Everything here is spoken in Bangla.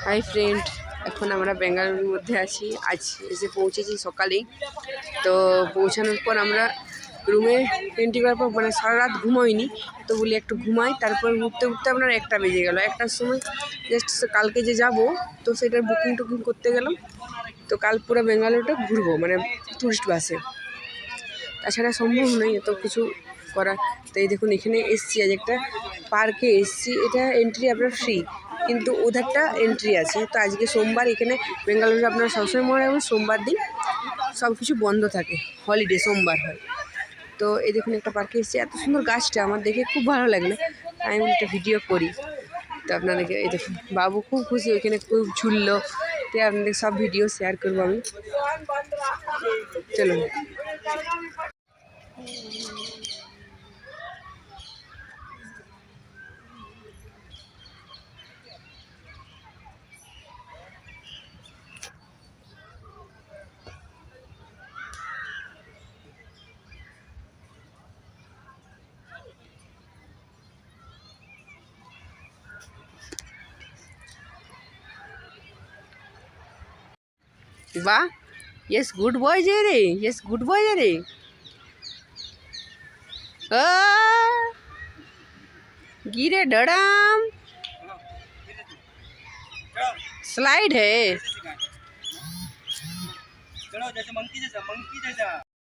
হাই ফ্রেন্ড, এখন আমরা বেঙ্গালুরুর মধ্যে আছি। আজ এসে পৌঁছেছি সকালেই। তো পৌঁছানোর পর আমরা রুমে এন্ট্রি করার পর মানে সারা রাত ঘুমোইনি, তো বলি একটু ঘুমাই। তারপর উঠতে উঠতে আপনার 1টা বেজে গেল। 1টার সময় জাস্ট কালকে যে যাব, তো সেটার বুকিং টুকিং করতে গেলাম। তো কাল পুরো বেঙ্গালুরুটা ঘুরবো মানে টুরিস্ট বাসে, তাছাড়া সম্ভব নয় এত কিছু করা। তো এই দেখুন, এখানে এসছি, আজ একটা পার্কে এসছি। এটা এন্ট্রি আপনার ফ্রি, কিন্তু ওধারটা এন্ট্রি আছে। তো আজকে সোমবার, এখানে বেঙ্গালুরু আপনার সবসময় মনে রাখবেন সোমবার দিন সব কিছু বন্ধ থাকে, হলিডে সোমবার হয়। তো এই দেখুন, একটা পার্কে এসেছি। এত সুন্দর গাছটা আমার দেখে খুব ভালো লাগলো, আমি একটা ভিডিও করি। তো আপনাদেরকে এই দেখুন, বাবু খুব খুশি, ওইখানে খুব ঝুললো। তো আপনাদের সব ভিডিও শেয়ার করবো আমি। চলুন। वाह, यस गुड बॉय जे रे, यस गुड बॉय जे रे। गिरे डड़ाम, स्लाइड है। चलो जैसे मंकी जैसा